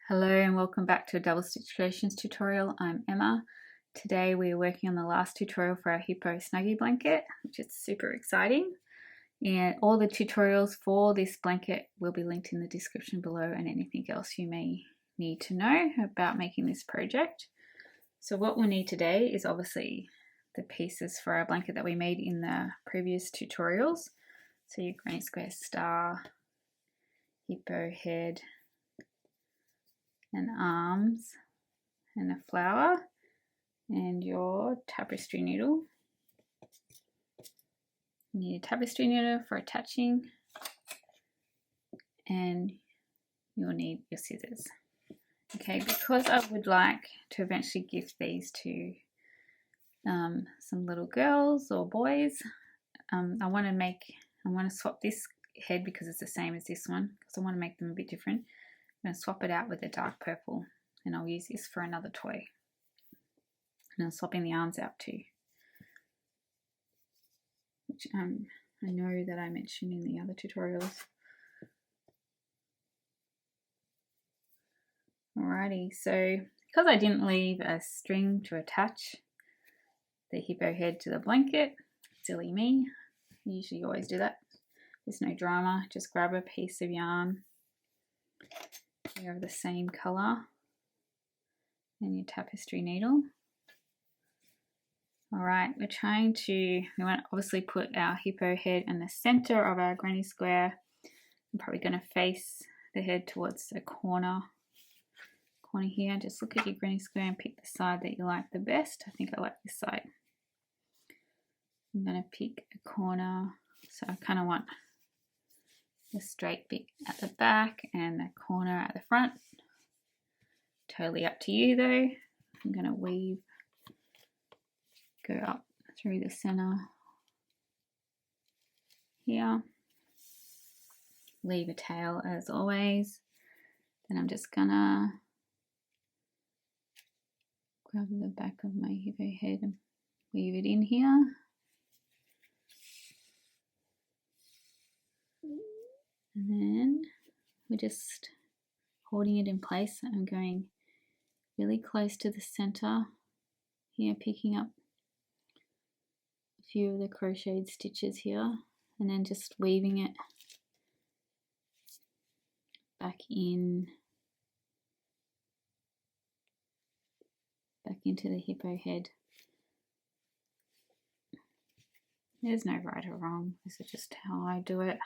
Hello and welcome back to a double stitch creations tutorial. I'm Emma. Today we are working on the last tutorial for our Hippo Snuggie blanket, which is super exciting. And all the tutorials for this blanket will be linked in the description below, and anything else you may need to know about making this project. So what we'll need today is obviously the pieces for our blanket that we made in the previous tutorials. So your granny square star, hippo head, and arms, and a flower, and your tapestry needle. You need a tapestry needle for attaching, and you'll need your scissors. Okay, because I would like to eventually gift these to some little girls or boys, I want to swap this head because it's the same as this one, because I want to make them a bit different. I'm going to swap it out with a dark purple, and I'll use this for another toy. And I'm swapping the arms out too, which I know that I mentioned in the other tutorials. Alrighty, so because I didn't leave a string to attach the hippo head to the blanket, silly me, I usually always do that. There's no drama, just grab a piece of yarn. You have the same color and your tapestry needle. Alright, we want to obviously put our hippo head in the center of our granny square. I'm probably going to face the head towards the corner here. Just look at your granny square and pick the side that you like the best. I think I like this side. I'm going to pick a corner, so I kind of want the straight bit at the back and the corner at the front. Totally up to you though. I'm going to go up through the center here. Leave a tail as always. Then I'm just going to grab the back of my hippo head and weave it in here. And then we're just holding it in place. I'm going really close to the center here, picking up a few of the crocheted stitches here, and then just weaving it back into the hippo head. There's no right or wrong. This is just how I do it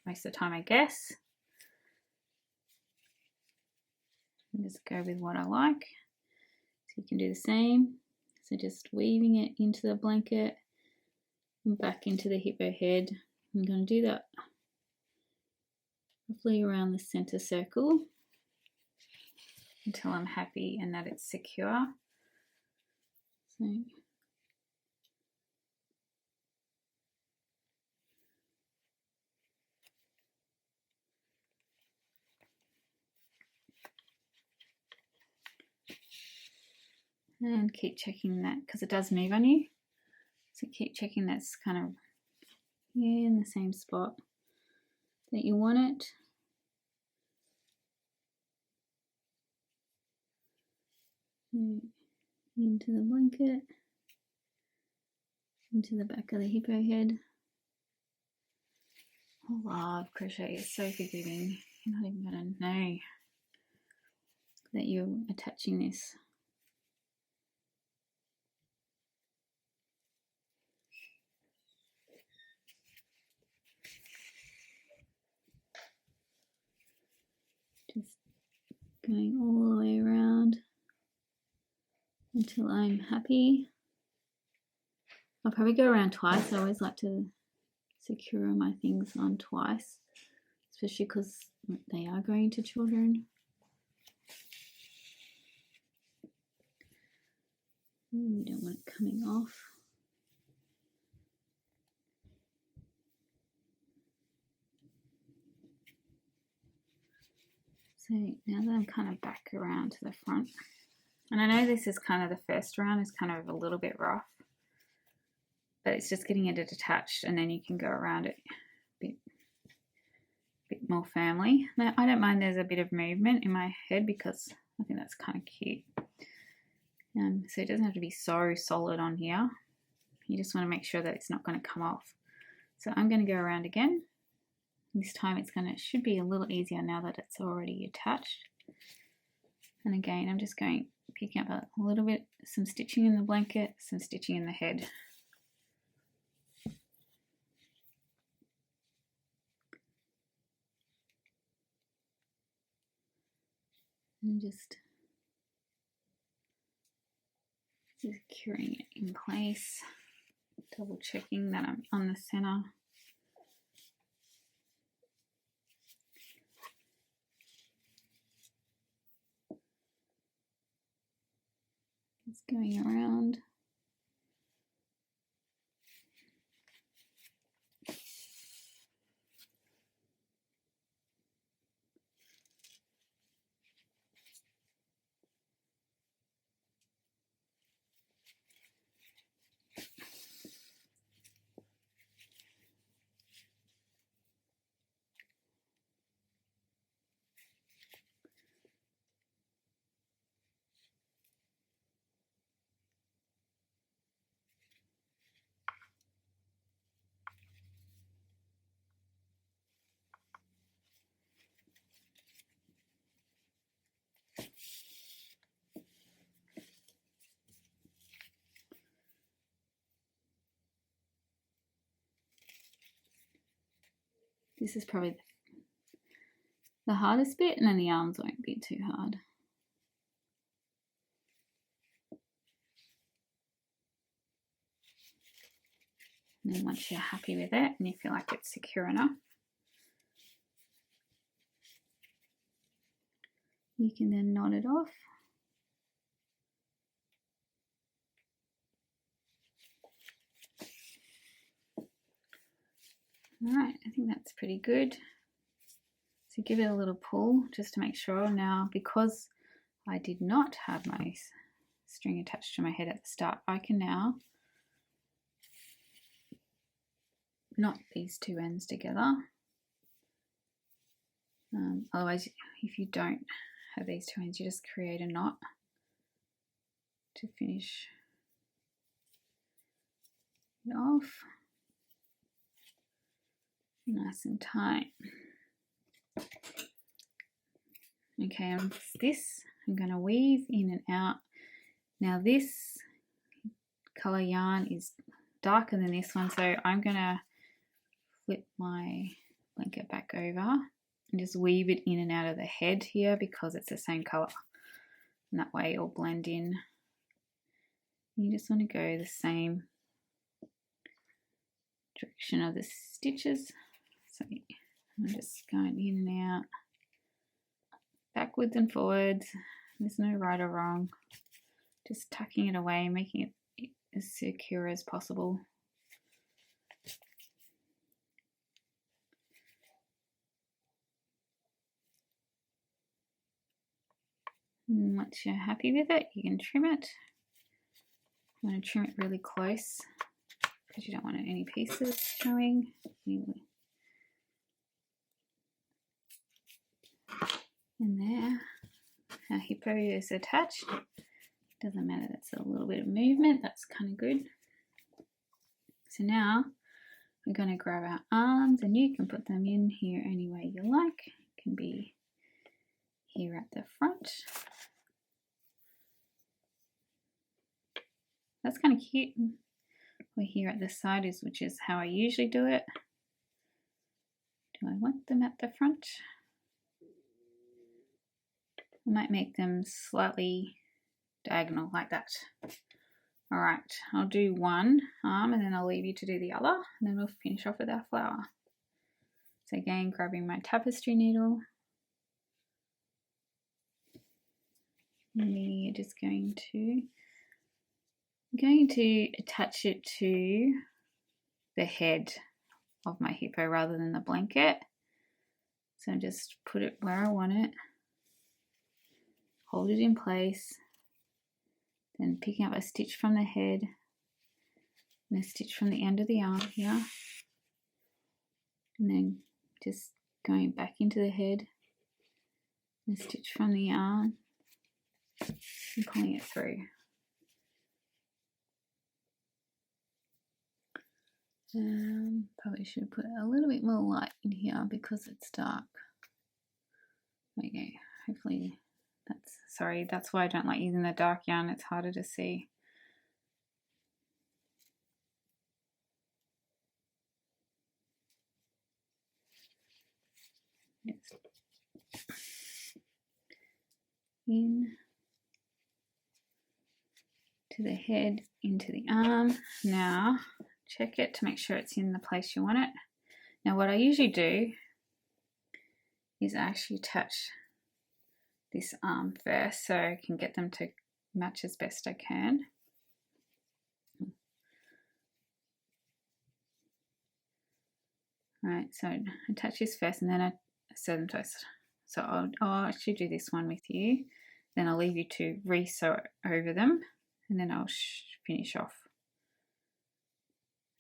most of the time, I guess. And just go with what I like. So you can do the same. So just weaving it into the blanket and back into the hippo head. I'm going to do that roughly around the center circle until I'm happy and that it's secure. So and keep checking that, because it does move on you. So keep checking that's kind of in the same spot that you want it. Into the blanket, into the back of the hippo head. I love crochet, it's so forgiving. You're not even going to know that you're attaching this. Just going all the way around until I'm happy. I'll probably go around twice. I always like to secure my things on twice, especially because they are going to children. We don't want it coming off. So now that I'm kind of back around to the front, and I know this is kind of the first round is kind of a little bit rough, but it's just getting it attached, and then you can go around it a bit bit more firmly. Now I don't mind there's a bit of movement in my head because I think that's kind of cute. So it doesn't have to be so solid on here. You just want to make sure that it's not going to come off. So I'm going to go around again. This time it should be a little easier now that it's already attached. And again, I'm just picking up a little bit, some stitching in the blanket, some stitching in the head. And just securing it in place, double checking that I'm on the center. Just going around. This is probably the hardest bit, and then the arms won't be too hard. And then once you're happy with it and you feel like it's secure enough, you can then knot it off. Alright, I think that's pretty good. So give it a little pull just to make sure. Now, because I did not have my string attached to my head at the start, I can now knot these two ends together. Otherwise, if you don't have these two ends, you just create a knot to finish it off. Nice and tight. Okay, and this I'm going to weave in and out. Now this color yarn is darker than this one, so I'm going to flip my blanket back over and just weave it in and out of the head here because it's the same color, and that way it'll blend in. You just want to go the same direction of the stitches. So I'm just going in and out, backwards and forwards. There's no right or wrong. Just tucking it away, making it as secure as possible. And once you're happy with it, you can trim it. You want to trim it really close because you don't want any pieces showing. And there, our hippo is attached. Doesn't matter, that's a little bit of movement, that's kind of good. So now we're going to grab our arms, and you can put them in here any way you like. It can be here at the front. That's kind of cute. Or here at the side, which is how I usually do it. Do I want them at the front? I might make them slightly diagonal like that. Alright, I'll do one arm and then I'll leave you to do the other, and then we'll finish off with our flower. So again, grabbing my tapestry needle. And we're just going to attach it to the head of my hippo rather than the blanket. So just put it where I want it. Hold it in place, then picking up a stitch from the head and a stitch from the end of the arm here, and then just going back into the head and stitch from the yarn and pulling it through. Probably should put a little bit more light in here because it's dark. There you go. Hopefully that's why I don't like using the dark yarn, it's harder to see. Just in to the head, into the arm. Now check it to make sure it's in the place you want it. Now what I usually do is actually attach this arm first so I can get them to match as best I can. Right, so I attach this first and then I sew them twice. So I'll actually do this one with you, then I'll leave you to re-sew over them and then I'll finish off.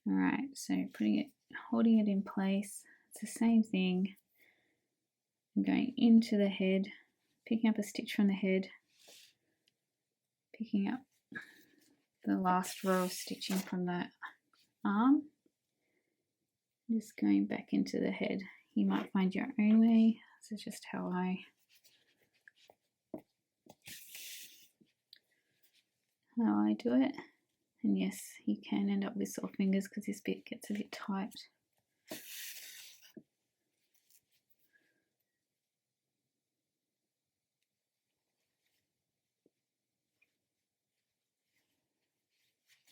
Alright, so holding it in place, it's the same thing. I'm going into the head, picking up a stitch from the head, picking up the last row of stitching from the arm, just going back into the head. You might find your own way. This is just how I do it. And yes, you can end up with sore fingers because this bit gets a bit tight.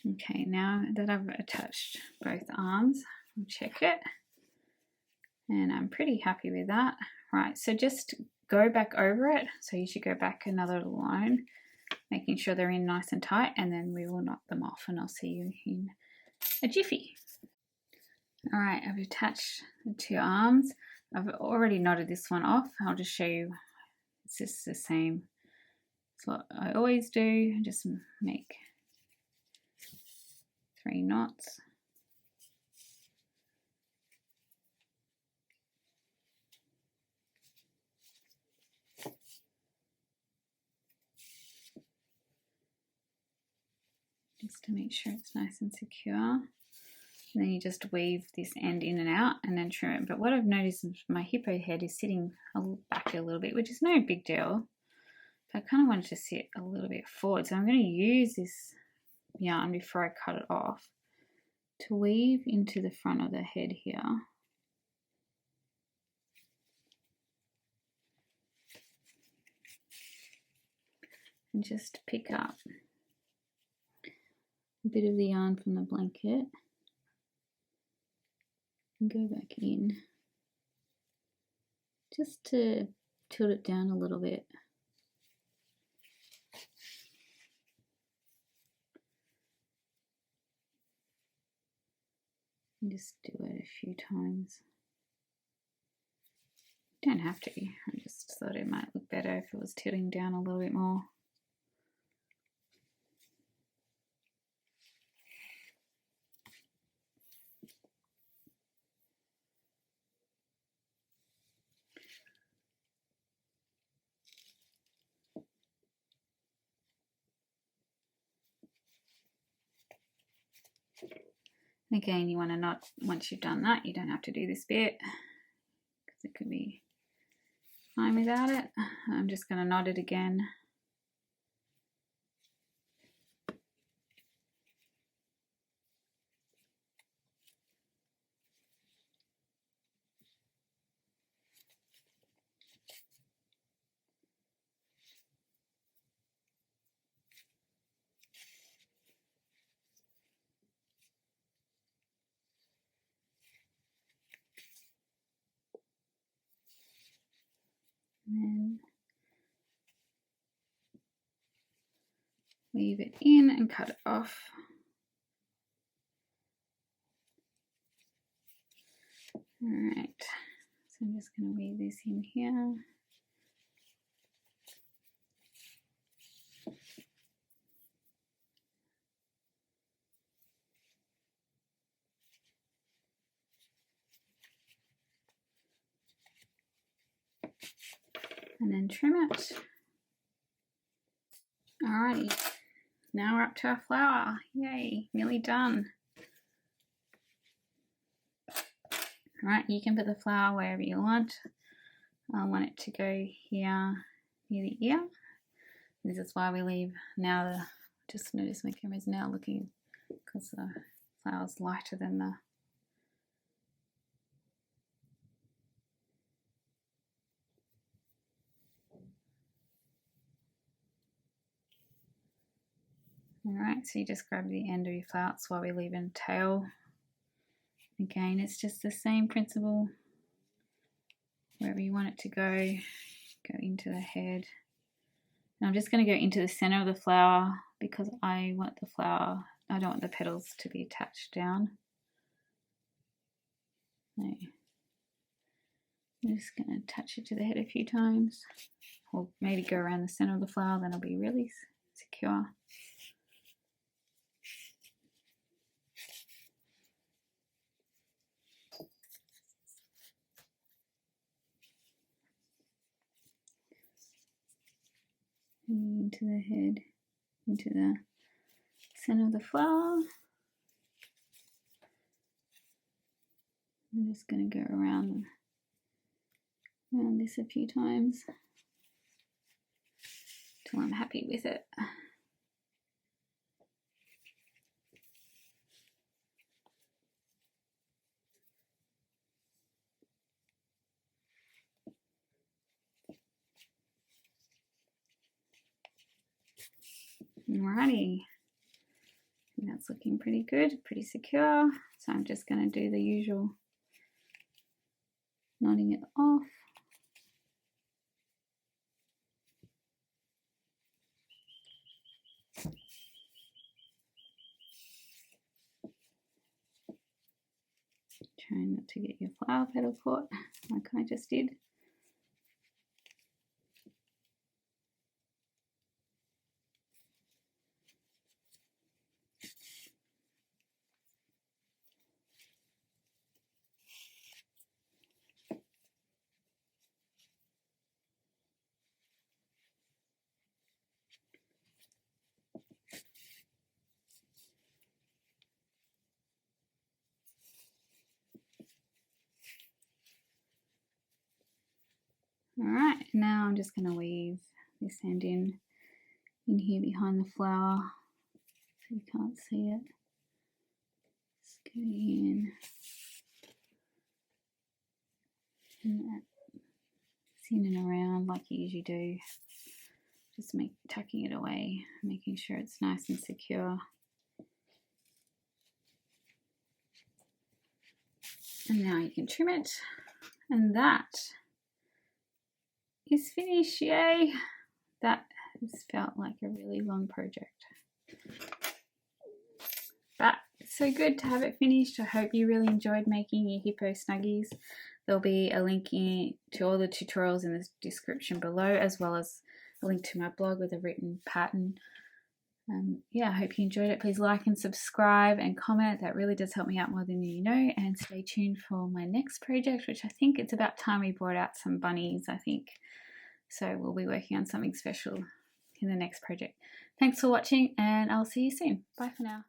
Okay, now that I've attached both arms, I'll check it. And I'm pretty happy with that. Right, so just go back over it. So you should go back another line, making sure they're in nice and tight, and then we will knock them off and I'll see you in a jiffy. All right, I've attached the two arms. I've already knotted this one off. I'll just show you, it's just the same. It's what I always do, just make 3 knots. Just to make sure it's nice and secure. And then you just weave this end in and out and then trim it. But what I've noticed is my hippo head is sitting back a little bit, which is no big deal. But I kind of wanted to sit a little bit forward. So I'm going to use this yarn before I cut it off to weave into the front of the head here. And just pick up a bit of the yarn from the blanket and go back in just to tilt it down a little bit. And just do it a few times. You don't have to, I just thought it might look better if it was tilting down a little bit more. Again, you want to knot, once you've done that, you don't have to do this bit because it could be fine without it. I'm just going to knot it again. And then weave it in and cut it off. Alright, so I'm just going to weave this in here. and then trim it. Alrighty, now we're up to our flower. Yay, nearly done. Alright, you can put the flower wherever you want. I want it to go here near the ear. This is why we leave now just notice my camera's now looking, because the flower's lighter than the Alright, so you just grab the end of your flower. That's why we leave in tail. Again, it's just the same principle. Wherever you want it to go into the head. And I'm just going to go into the center of the flower because I want the flower, I don't want the petals to be attached down. So I'm just going to attach it to the head a few times, or maybe go around the center of the flower, then it'll be really secure. Into the head, into the center of the flower. I'm just going to go around this a few times till I'm happy with it. Alrighty, and that's looking pretty good, pretty secure. So I'm just going to do the usual knotting it off. Trying not to get your flower petal caught like I just did. Alright, now I'm just going to weave this end in here behind the flower so you can't see it. Just go in and around like you usually do. Just tucking it away, making sure it's nice and secure. And now you can trim it, and that is finished. Yay! That has felt like a really long project, but it's so good to have it finished. I hope you really enjoyed making your Hippo Snuggies. There'll be a link to all the tutorials in the description below, as well as a link to my blog with a written pattern. Yeah, I hope you enjoyed it. Please like and subscribe and comment. That really does help me out more than you know. And stay tuned for my next project, which I think it's about time we brought out some bunnies, I think. So we'll be working on something special in the next project. Thanks for watching, and I'll see you soon. Bye for now.